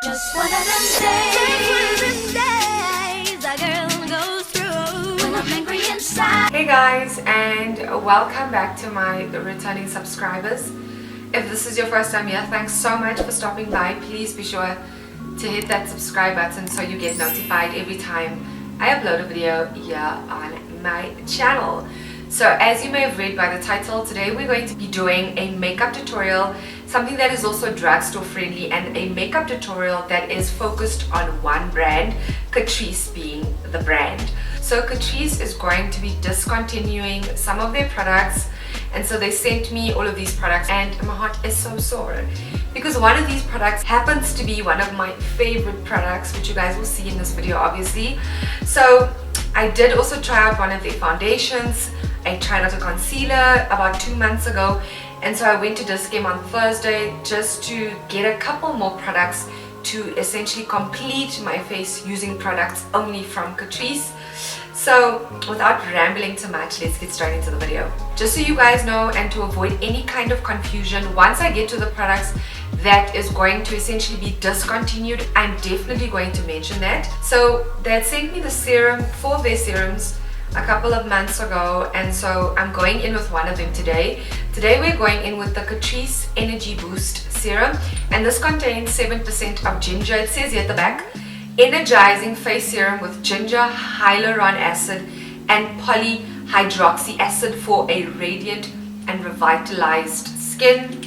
Just one of them days a girl goes through when I'm angry inside. Hey guys, and welcome back to my returning subscribers. If this is your first time here, thanks so much for stopping by. Please be sure to hit that subscribe button so you get notified every time I upload a video here on my channel. So as you may have read by the title, today we're going to be doing a makeup tutorial, something that is also drugstore friendly, and a makeup tutorial that is focused on one brand, Catrice being the brand. So Catrice is going to be discontinuing some of their products, and so they sent me all of these products, and my heart is so sore because one of these products happens to be one of my favorite products, which you guys will see in this video obviously. So I did also try out one of their foundations. I tried out a concealer about 2 months ago, and so I went to Discount on Thursday just to get a couple more products to essentially complete my face using products only from Catrice. So without rambling too much, let's get straight into the video. Just so you guys know, and to avoid any kind of confusion, once I get to the products that is going to essentially be discontinued, I'm definitely going to mention that. So they had sent me the serum, 4 of their serums, a couple of months ago, and so I'm going in with one of them today. Today we're going in with the Catrice Energy Boost Serum, and this contains 7% of ginger. It says here at the back, energizing face serum with ginger, hyaluron acid and polyhydroxy acid for a radiant and revitalized skin.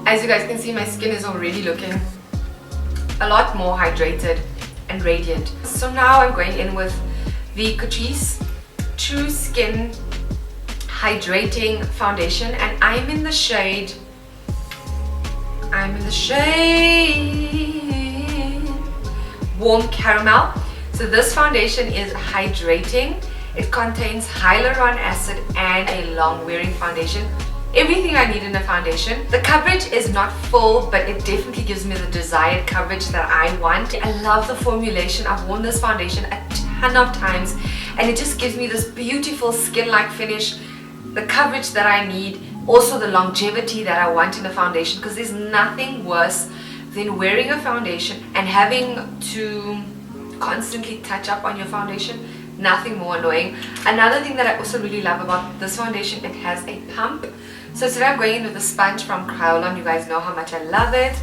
As you guys can see, my skin is already looking a lot more hydrated and radiant. So now I'm going in with the Catrice True Skin Hydrating Foundation, and I'm in the shade Warm Caramel. So this foundation is hydrating. It contains hyaluronic acid and a long wearing foundation. Everything I need in a foundation. The coverage is not full, but it definitely gives me the desired coverage that I want. I love the formulation. I've worn this foundation a ton of times, and it just gives me this beautiful skin-like finish, the coverage that I need, also the longevity that I want in a foundation, because there's nothing worse than wearing a foundation and having to constantly touch up on your foundation. Nothing more annoying. Another thing that I also really love about this foundation, it has a pump. So today I'm going in with a sponge from Kryolan. You guys know how much I love it.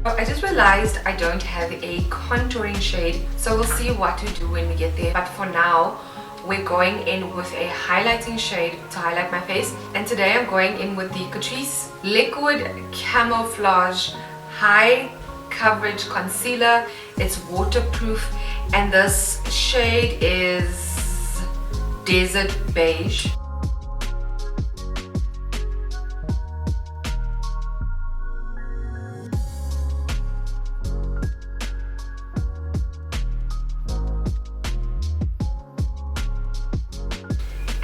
I just realized I don't have a contouring shade, so we'll see what to do when we get there. But for now, we're going in with a highlighting shade to highlight my face. And today I'm going in with the Catrice Liquid Camouflage High Coverage Concealer. It's waterproof, and this shade is Desert Beige.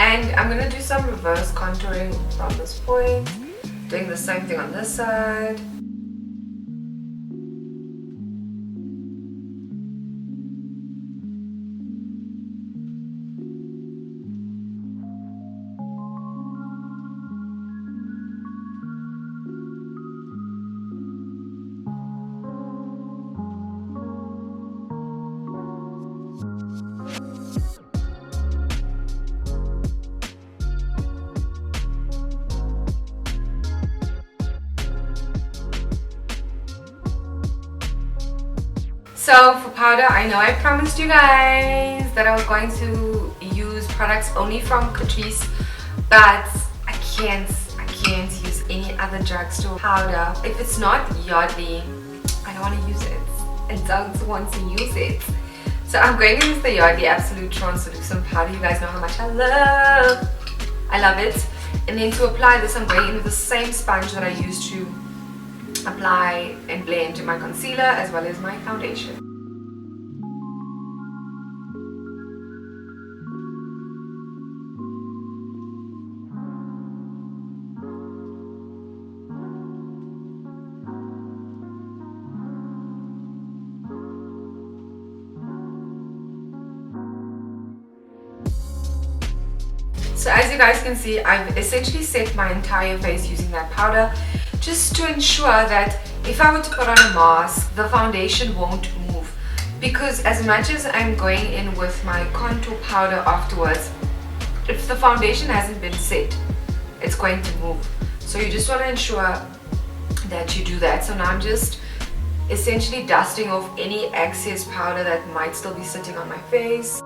And I'm going to do some reverse contouring from this point, doing the same thing on this side. So for powder, I know I promised you guys that I was going to use products only from Catrice, but I can't use any other drugstore powder. If it's not Yardley, I don't want to use it. I don't want to use it. So I'm going to use the Yardley Absolute Translucent powder. You guys know how much I love it. And then to apply this, I'm going in with the same sponge that I used to apply and blend my concealer as well as my foundation. So as you guys can see, I've essentially set my entire face using that powder just to ensure that if I were to put on a mask, the foundation won't move. Because as much as I'm going in with my contour powder afterwards, if the foundation hasn't been set, it's going to move. So you just want to ensure that you do that. So now I'm just essentially dusting off any excess powder that might still be sitting on my face.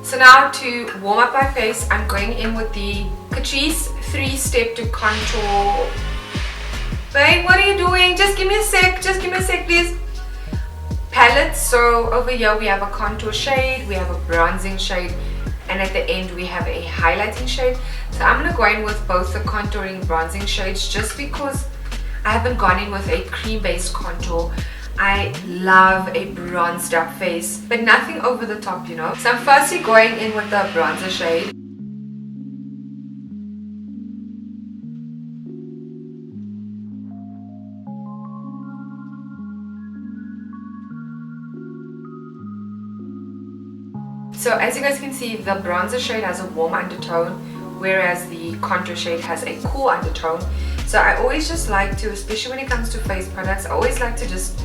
So now to warm up my face, I'm going in with the Catrice 3-Step to Contour. Babe, what are you doing? Just give me a sec, please. Palettes. So over here we have a contour shade, we have a bronzing shade, and at the end we have a highlighting shade. So I'm going to go in with both the contouring bronzing shades just because I haven't gone in with a cream based contour. I love a bronzed up face, but nothing over the top, you know. So I'm firstly going in with the bronzer shade. So as you guys can see, the bronzer shade has a warm undertone, whereas the contour shade has a cool undertone. So I always just like to, especially when it comes to face products, I always like to just,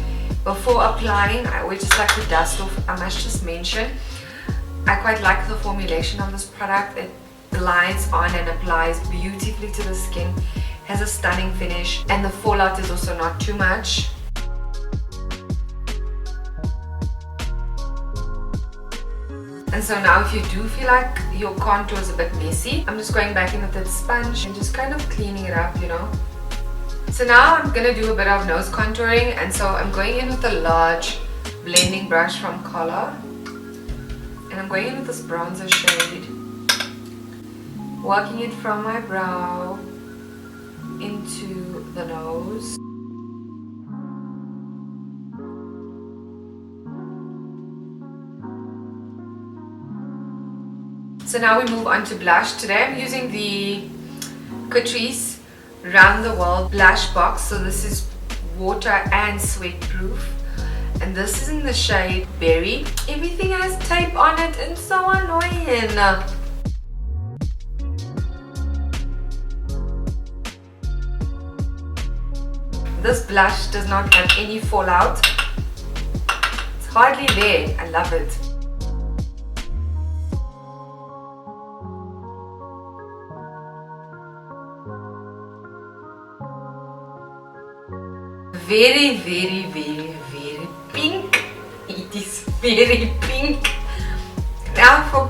before applying, I always just like to dust off. I must just mention, I quite like the formulation of this product. It glides on and applies beautifully to the skin, has a stunning finish, and the fallout is also not too much. And so now if you do feel like your contour is a bit messy, I'm just going back in with that sponge and just kind of cleaning it up, you know. So now I'm going to do a bit of nose contouring, and so I'm going in with a large blending brush from Color, and I'm going in with this bronzer shade, working it from my brow into the nose. So now we move on to blush. Today I'm using the Catrice Round the World blush box. So this is water and sweat proof, and this is in the shade Berry. Everything has tape on it and so annoying. This blush does not have any fallout. It's hardly there. I love it. Very, very, very, very pink. It is very pink. Now for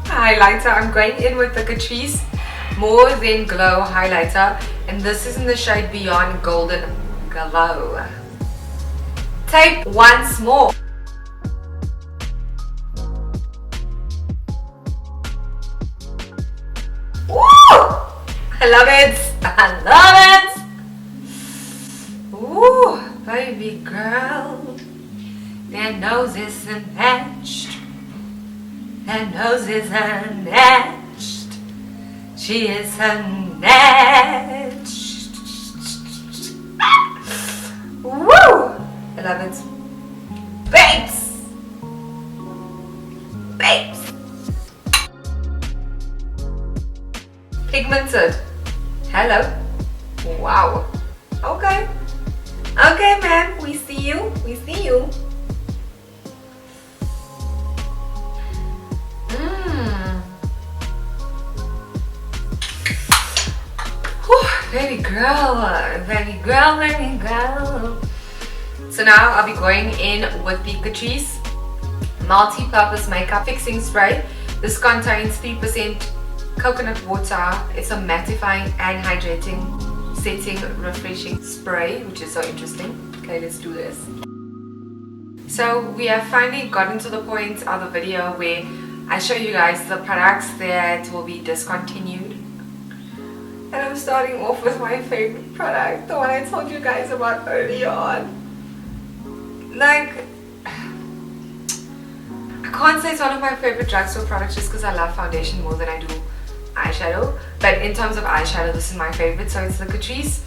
highlighter, I'm going in with the Catrice More Than Glow highlighter, and this is in the shade Beyond Golden Glow. Tape once more. Woo! I love it. I love it. Ooh, baby girl, their nose isn't matched. Their nose is unmatched. She is unmatched. Woo! I love it. Babes! Babes! Pigmented. Hello. Wow. Okay. Okay, man, we see you. We see you. Baby girl, baby girl, baby girl. So now I'll be going in with the Catrice Multipurpose Makeup Fixing Spray. This contains 3% coconut water. It's a mattifying and hydrating, setting, refreshing spray, which is so interesting. Okay, let's do this. So we have finally gotten to the point of the video where I show you guys the products that will be discontinued. And I'm starting off with my favorite product, the one I told you guys about earlier on. Like, I can't say it's one of my favorite drugstore products just because I love foundation more than I do eyeshadow. But in terms of eyeshadow, this is my favorite. So it's the Catrice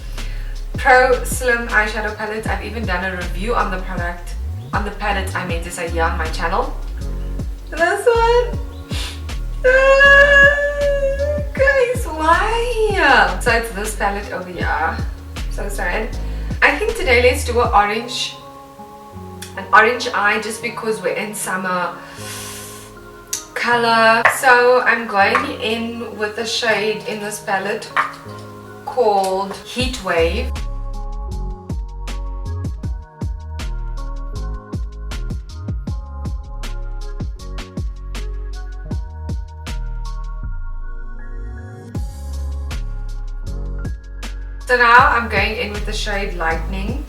Pro Slim Eyeshadow Palette. I've even done a review on the product, on the palette I made this here on my channel. And this one, guys, why? So it's this palette over here. So sad. I think today let's do an orange eye just because we're in summer color. So I'm going in with a shade in this palette called Heat Wave. So now I'm going in with the shade Lightning.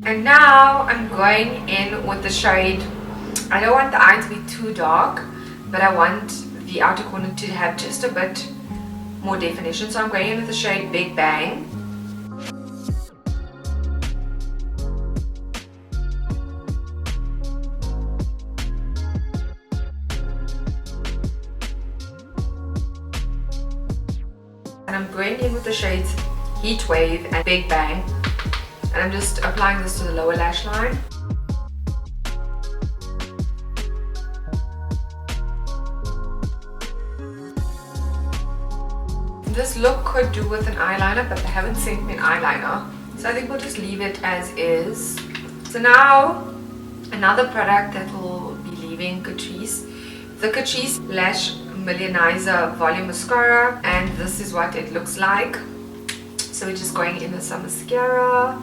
And now I'm going in with the shade, I don't want the eye to be too dark, but I want the outer corner to have just a bit more definition. So I'm going in with the shade Big Bang. And I'm going in with the shades Heat Wave and Big Bang. And I'm just applying this to the lower lash line. This look could do with an eyeliner, but they haven't sent me an eyeliner. So I think we'll just leave it as is. So now, another product that will be leaving Catrice. The Catrice Lash Millionizer Volume Mascara. And this is what it looks like. So we're just going in with some mascara.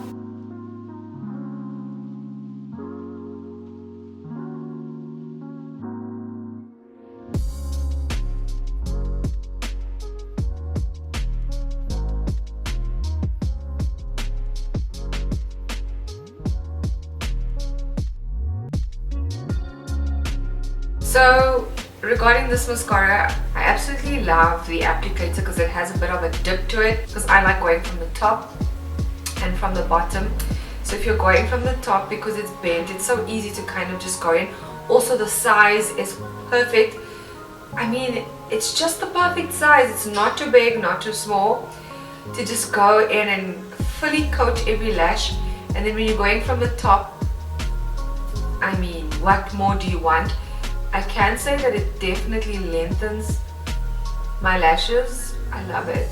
So regarding this mascara, I absolutely love the applicator because it has a bit of a dip to it, because I like going from the top and from the bottom. So if you're going from the top, because it's bent, it's so easy to kind of just go in. Also the size is perfect. I mean, it's just the perfect size. It's not too big, not too small, to just go in and fully coat every lash. And then when you're going from the top, I mean, what more do you want? I can say that it definitely lengthens my lashes. I love it.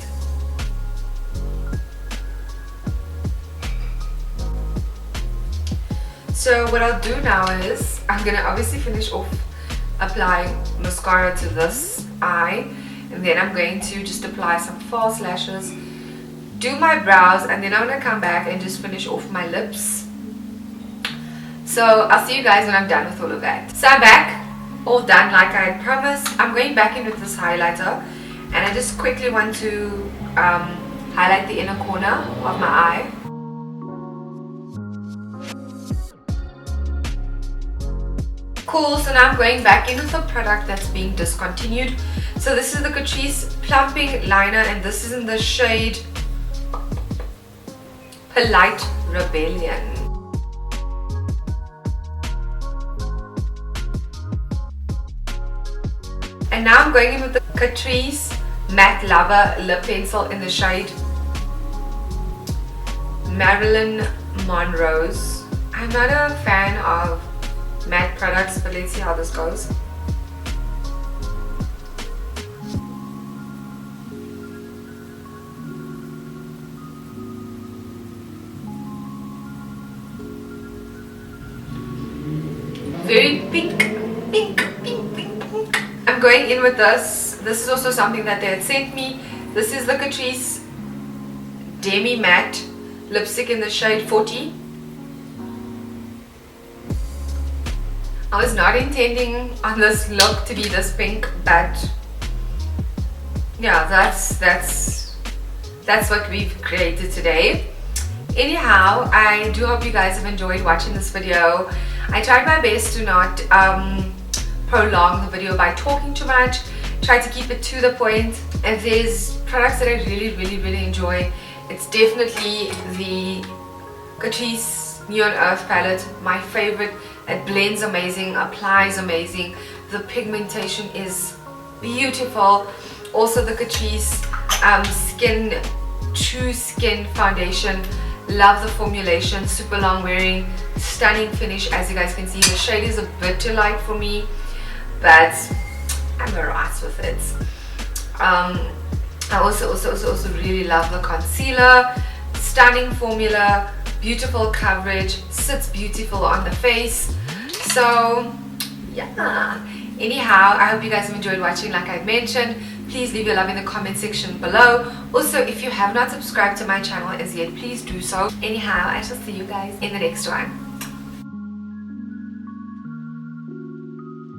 So what I'll do now is I'm gonna obviously finish off applying mascara to this eye, and then I'm going to just apply some false lashes, do my brows, and then I'm gonna come back and just finish off my lips. So I'll see you guys when I'm done with all of that. So I'm back, all done like I had promised. I'm going back in with this highlighter, and I just quickly want to highlight the inner corner of my eye. Cool, so now I'm going back in with a product that's being discontinued. So this is the Catrice Plumping Liner, and this is in the shade Polite Rebellion. And now I'm going in with the Catrice Mattlover Lip Pencil in the shade Marilyn Monrose. I'm not a fan of matte products, but let's see how this goes. Very pink, pink, pink, pink, pink. I'm going in with this. This is also something that they had sent me. This is the Catrice Demi Matte Lipstick in the shade 40. I was not intending on this look to be this pink, but yeah, that's what we've created today. Anyhow, I do hope you guys have enjoyed watching this video. I tried my best to not prolong the video by talking too much. Try to keep it to the point. If there's products that I really enjoy, it's definitely the Catrice Neon Earth palette, my favorite. It blends amazing, applies amazing, the pigmentation is beautiful. Also the Catrice True Skin foundation, love the formulation, super long wearing, stunning finish. As you guys can see, the shade is a bit too light for me, but I'm alright with it. I also really love the concealer, stunning formula, beautiful coverage, sits beautiful on the face. So yeah, anyhow, I hope you guys have enjoyed watching. Like I mentioned, please leave your love in the comment section below. Also, if you have not subscribed to my channel as yet, please do so. Anyhow, I shall see you guys in the next one.